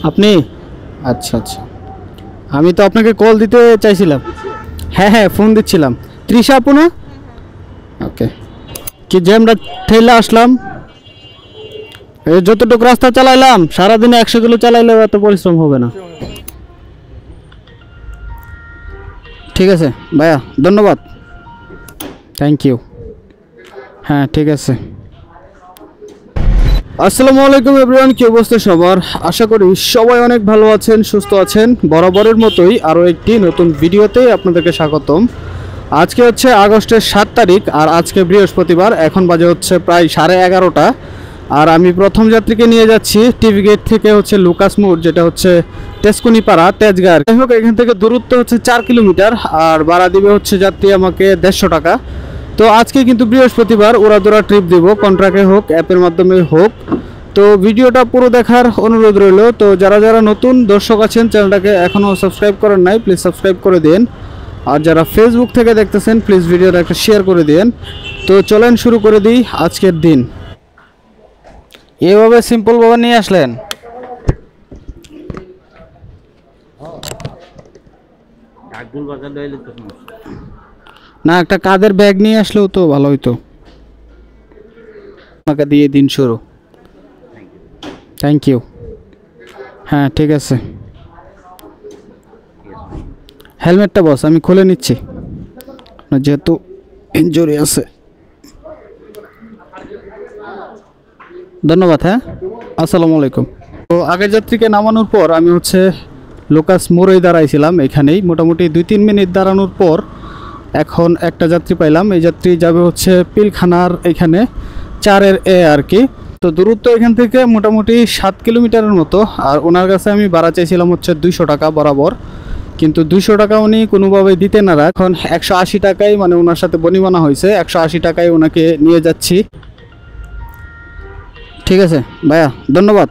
আপনি? আচ্ছা আচ্ছা, আমি তো আপনাকে কল দিতে চাইছিলাম। হ্যাঁ হ্যাঁ, ফোন দিচ্ছিলাম। তৃষা আপু না? ওকে। কি যে আমরা ঠেলে আসলাম, এই যতটুকু রাস্তা চালাইলাম, সারাদিনে 100 কিলো চালাইলেও এত পরিশ্রম হবে না। ঠিক আছে ভাইয়া, ধন্যবাদ। Thank you. হ্যাঁ ঠিক আছে। আসসালামু আলাইকুম এভরিওয়ান, কি অবস্থা সবার? আশা করি সবাই অনেক ভালো আছেন, সুস্থ আছেন। বরাবরের মতোই আরও একটি নতুন ভিডিওতে আপনাদেরকে স্বাগতম। আজকে হচ্ছে আগস্টের 7 তারিখ, আর আজকে বৃহস্পতিবার। এখন বাজে হচ্ছে প্রায় 11:30। আর আমি প্রথম যাত্রীকে নিয়ে যাচ্ছি টিভি গেট থেকে হচ্ছে লুকাস মোড়, যেটা হচ্ছে তেজকুনিপাড়া তেজগাঁর। যাই হোক, এখান থেকে দূরত্ব হচ্ছে 4 কিলোমিটার, আর ভাড়া দিবে হচ্ছে যাত্রী আমাকে 150 টাকা। তো আজকে কিন্তু বৃহস্পতিবার, উড়াদুরা ট্রিপ দিব, কন্ট্রাক্টে হোক অ্যাপের মাধ্যমে হোক। তো ভিডিওটা পুরো দেখার অনুরোধ রইল। তো যারা যারা নতুন দর্শক আছেন, চ্যানেলটাকে এখনও সাবস্ক্রাইব করেন নাই, প্লিজ সাবস্ক্রাইব করে দিন। আর যারা ফেসবুক থেকে দেখতেছেন, প্লিজ ভিডিওটা একটা শেয়ার করে দিন। তো চলেন শুরু করে দিই আজকের দিন। এভাবে সিম্পলভাবে নিয়ে আসলেন? না, একটা কাঁধের ব্যাগ নিয়ে আসলেও তো ভালো হইতো। টাকা দিয়ে দিন শুরু। Thank you. হ্যাঁ ঠিক আছে। হেলমেটটা বস আমি খুলে নিচ্ছি, যেহেতু ইনজুরি আছে। ধন্যবাদ। হ্যাঁ, আসসালামু আলাইকুম। তো আগের যাত্রীকে নামানোর পর আমি হচ্ছে লুকাস মোড়েই দাঁড়াইছিলাম। এখানেই মোটামুটি 2-3 মিনিট দাঁড়ানোর পর এখন একটা যাত্রী পাইলাম। এই যাত্রী যাবে হচ্ছে পিলখানার এখানে 4-এর এ আর কি। তো দূরত্ব এখান থেকে মোটামুটি 7 কিলোমিটারের মতো। আর ওনার কাছে আমি ভাড়া চাইছিলাম হচ্ছে 200 টাকা বরাবর, কিন্তু 200 টাকা উনি কোনোভাবেই দিতে না। এখন 180 টাকায়, মানে ওনার সাথে বনিবনা হয়েছে, 180 টাকায় ওনাকে নিয়ে যাচ্ছি। ঠিক আছে ভাইয়া, ধন্যবাদ।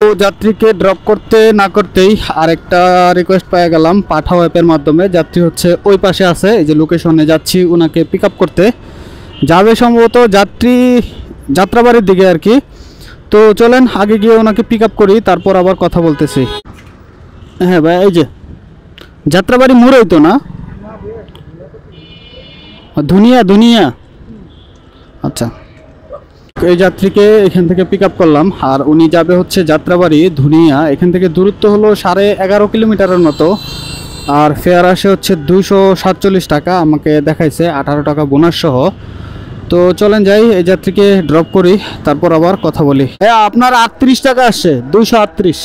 তো যাত্রীকে ড্রপ করতে না করতেই আরেকটা রিকোয়েস্ট পেয়ে গেলাম পাঠাও অ্যাপের মাধ্যমে। যাত্রী হচ্ছে ওই পাশে আছে, এই যে লোকেশনে যাচ্ছি ওনাকে পিক আপ করতে। যাবে সম্ভবত যাত্রাবাড়ির দিকে আর কি। তো চলেন আগে গিয়ে ওনাকে পিক আপ করি, তারপর আবার কথা বলতেছি। হ্যাঁ ভাই, এই যে যাত্রাবাড়ি মোড়েই তো না? ধুনিয়া। আচ্ছা, এই যাত্রীকে এখান থেকে পিক আপ করলাম, আর উনি যাবে হচ্ছে যাত্রাবাড়ি ধুনিয়া। এখান থেকে দূরত্ব হলো 11.5 কিলোমিটারের মতো, আর ফেয়ার আসে হচ্ছে 247 টাকা। আমাকে দেখাইছে 18 টাকা বোনাস সহ। তো চলেন যাই, এই যাত্রীকে ড্রপ করি, তারপর আবার কথা বলি। হ্যাঁ, আপনার 38 টাকা আসছে, 238।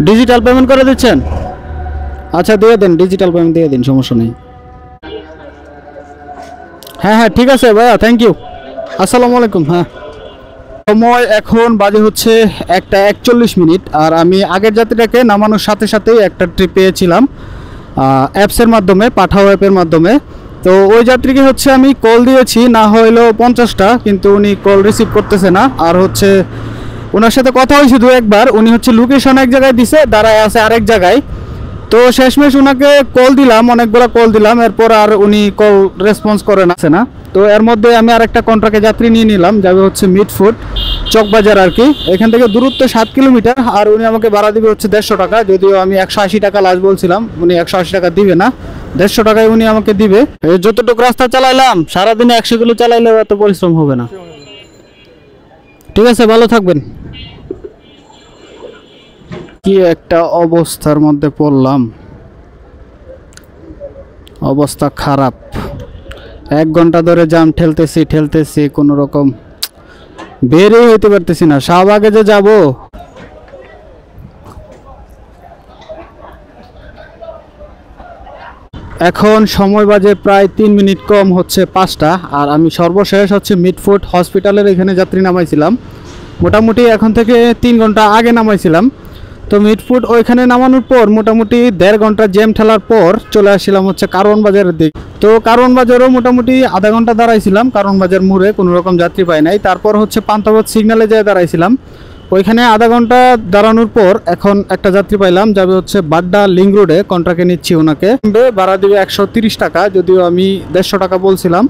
ডিজিটাল পেমেন্ট করে দিচ্ছেন? আচ্ছা দিয়ে দেন, ডিজিটাল পেমেন্ট দিয়ে দিন, সমস্যা নেই। হ্যাঁ হ্যাঁ ঠিক আছে ভাইয়া, থ্যাংক ইউ। আসসালামু আলাইকুম। হ্যাঁ, সময় এখন বাজে হচ্ছে 1:41। আর আমি আগের যাত্রীটাকে নামানোর সাথে সাথেই একটা ট্রিপ পেয়েছিলাম অ্যাপসের মাধ্যমে, পাঠাও অ্যাপের মাধ্যমে। তো ওই যাত্রীকে হচ্ছে আমি কল দিয়েছি, না হইলেও 50টা, কিন্তু উনি কল রিসিভ করতেছে না। আর হচ্ছে ওনার সাথে কথা হয়েছে 2-1 বার। উনি হচ্ছে লোকেশন এক জায়গায় দিছে, দাঁড়ায় আছে আরেক জায়গায়। তো শেষমেশ ওনাকে কল দিলাম, অনেকগুলো কল দিলাম, এরপর আর উনি কল রেসপন্স করে না। তো এর মধ্যে আমি আরেকটা কন্ট্রাক্টে যাত্রী নিয়ে নিলাম, যাবে হচ্ছে মিটফুট চকবাজার আর কি। এখান থেকে দূরত্ব 7 কিলোমিটার, আর উনি আমাকে ভাড়া দিবে হচ্ছে 150 টাকা। যদিও আমি 180 টাকা লাস্ট বলছিলাম, উনি 180 টাকা দিবে না, 150 টাকায় উনি আমাকে দিবে। যতটুকু রাস্তা চালাইলাম, সারাদিনে 100 কিলো চালাইলেও এত পরিশ্রম হবে না। ঠিক আছে, ভালো থাকবেন। কি একটা অবস্থার মধ্যে পড়লাম, অবস্থা খারাপ। 1 ঘন্টা ধরে জাম ঠেলতেছি, কোনো রকম বেরই হইতে পারতেছি না। শাহবাগে যে যাব, এখন সময় বাজে প্রায় 3 মিনিট কম হচ্ছে 5টা। আর আমি সর্বশেষ হচ্ছে মিটফুট হসপিটালের এখানে যাত্রী নামাইছিলাম, মোটামুটি এখন থেকে 3 ঘন্টা আগে নামাইছিলাম। তো মিটফুট ওইখানে নামানোর পর মোটামুটি 1.5 ঘন্টা জ্যাম ঠেলার পর চলে আসছিলাম হচ্ছে কারওয়ান বাজারের দিক। তো কারওয়ান বাজারও মোটামুটি আধা ঘন্টা দাঁড়াইছিলাম, কারওয়ান বাজার মোড়ে কোনো রকম যাত্রী পাই নাই। তারপর হচ্ছে পান্তাবাদ সিগন্যালে যেয়ে দাঁড়াইছিলাম, ওইখানে আধা ঘন্টা দাঁড়ানোর পর এখন একটা যাত্রী পাইলাম, যাবে হচ্ছে বাড্ডা লিং রোডে। কন্ট্রাক্টে নিচ্ছি ওনাকে, ভাড়া দিবে 130 টাকা, যদিও আমি 150 টাকা বলছিলাম।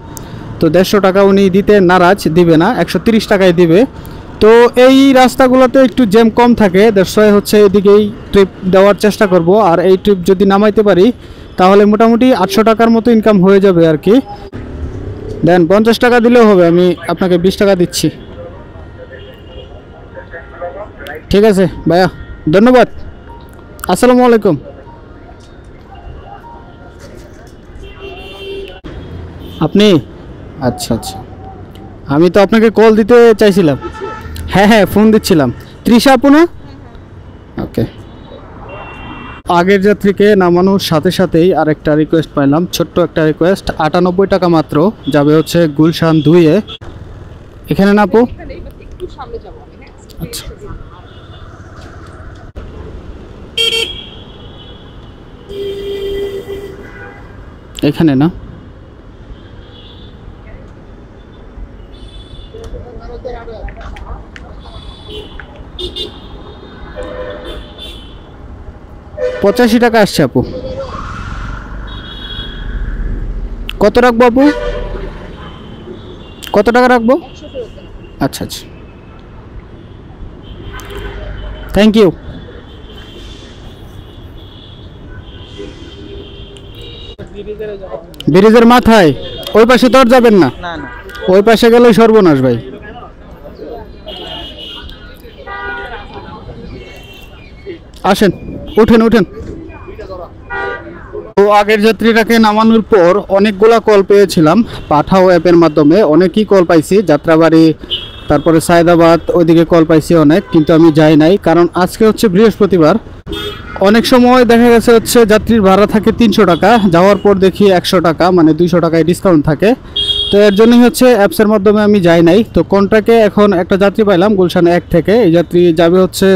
তো 150 টাকা উনি দিতে নারাজ, দিবে না, 130 টাকায় দিবে। তো এই রাস্তাগুলোতে একটু জ্যাম কম থাকে, দ্যাটস ওয়াই হচ্ছে এদিকেই ট্রিপ দেওয়ার চেষ্টা করব। আর এই ট্রিপ যদি নামাইতে পারি তাহলে মোটামুটি 800 টাকার মতো ইনকাম হয়ে যাবে আর কি। দেন 50 টাকা দিলেও হবে, আমি আপনাকে 20 টাকা দিচ্ছি। ঠিক আছে ভাইয়া, ধন্যবাদ। আসসালামু আলাইকুম। আপনি? আচ্ছা আচ্ছা, আমি তো আপনাকে কল দিতে চাইছিলাম। হ্যাঁ হ্যাঁ, ফোন দিচ্ছিলাম। তৃষা আপু না? ওকে। আগের যাত্রীকে নামানোর সাথে সাথেই আরেকটা রিকোয়েস্ট পাইলাম, ছোট্ট একটা রিকোয়েস্ট। 98 টাকা মাত্র, যাবে হচ্ছে গুলশান 2-এ। এখানে না আপু? আচ্ছা, এখানে না? পঁচাশি টাকা আসছে আপু। কত রাখবো আপু? কত টাকা রাখবো? আচ্ছা আচ্ছা, থ্যাংক ইউ। ব্রিজের মাথায় ওই পাশে তো আর যাবেন না? ওই পাশে গেলে সর্বনাশ ভাই। আসেন, উঠেন উঠেন। তো আগের যাত্রীটাকে নামানোর পর অনেকগুলা কল পেয়েছিলাম পাঠাও অ্যাপের মাধ্যমে, অনেকই কল পাইছি। যাত্রাবাড়ি, তারপরে সায়দাবাদ, ওইদিকে কল পাইছি অনেক, কিন্তু আমি যাই নাই কারণ আজকে হচ্ছে বৃহস্পতিবার। অনেক সময় দেখা গেছে হচ্ছে যাত্রীর ভাড়া থাকে 300 টাকা, যাওয়ার পর দেখি 100 টাকা, মানে 200 টাকায় ডিসকাউন্ট থাকে। তো এর জন্যই হচ্ছে অ্যাপসের মাধ্যমে আমি যাই নাই। তো কন্ট্রাক্টে এখন একটা যাত্রী পাইলাম গুলশান 1 থেকে। এই যাত্রী যাবে হচ্ছে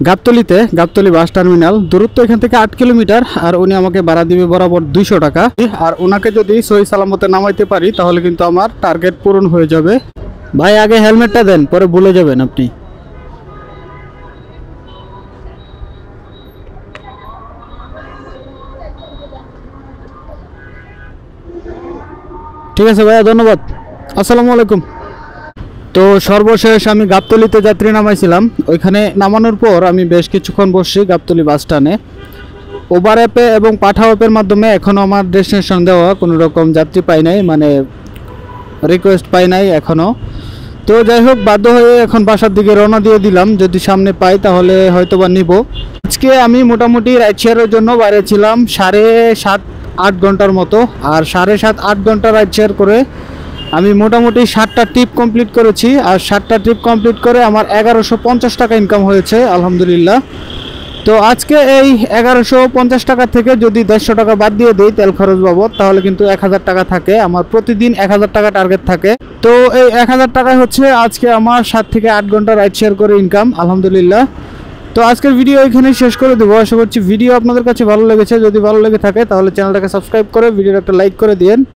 গাবতলিতে, গাবতলি বাস টার্মিনাল। দূরত্ব এখান থেকে 8 কিলোমিটার, আর উনি আমাকে ভাড়া দিবে বরাবর 200 টাকা। আর ওনাকে যদি সহি সালামতে নামাইতে পারি তাহলে কিন্তু আমার টার্গেট পূরণ হয়ে যাবে। ভাই আগে হেলমেটটা দেন, পরে ভুলে যাবেন আপনি। ঠিক আছে ভাইয়া, ধন্যবাদ। আসসালামু আলাইকুম। তো সর্বশেষ আমি গাবতলিতে যাত্রী নামাইছিলাম। ওইখানে নামানোর পর আমি বেশ কিছুক্ষণ বসছি গাবতলি বাস স্ট্যান্ডে। উবার অ্যাপে এবং পাঠাও অ্যাপের মাধ্যমে এখনও আমার ডেস্টিনেশন দেওয়া কোনো রকম যাত্রী পাই নাই, মানে রিকোয়েস্ট পাই নাই এখনও। তো যাই হোক, বাধ্য হয়ে এখন বাসার দিকে রওনা দিয়ে দিলাম। যদি সামনে পাই তাহলে হয়তো বা নিব। আজকে আমি মোটামুটি রাইড শেয়ারের জন্য বাইরে ছিলাম 7.5-8 ঘন্টার মতো। আর 7.5-8 ঘন্টা রাইড শেয়ার করে আমি মোটামুটি 7টা ট্রিপ কমপ্লিট করেছি। আর 7টা ট্রিপ কমপ্লিট করে আমার 1150 টাকা ইনকাম হয়েছে, আলহামদুলিল্লাহ। তো আজকে এই 1150 টাকা থেকে যদি 150 টাকা বাদ দিয়ে দিই তেল খরচ বাবদ, তাহলে কিন্তু 1000 টাকা থাকে। আমার প্রতিদিন 1000 টাকা টার্গেট থাকে। তো এই 1000 টাকায় হচ্ছে আজকে আমার 7 থেকে 8 ঘন্টা রাইড শেয়ার করে ইনকাম, আলহামদুলিল্লাহ। তো আজকের ভিডিও এখানেই শেষ করে দেবো। আশা করছি ভিডিও আপনাদের কাছে ভালো লেগেছে। যদি ভালো লেগে থাকে তাহলে চ্যানেলটাকে সাবস্ক্রাইব করে ভিডিওটা একটা লাইক করে দিন।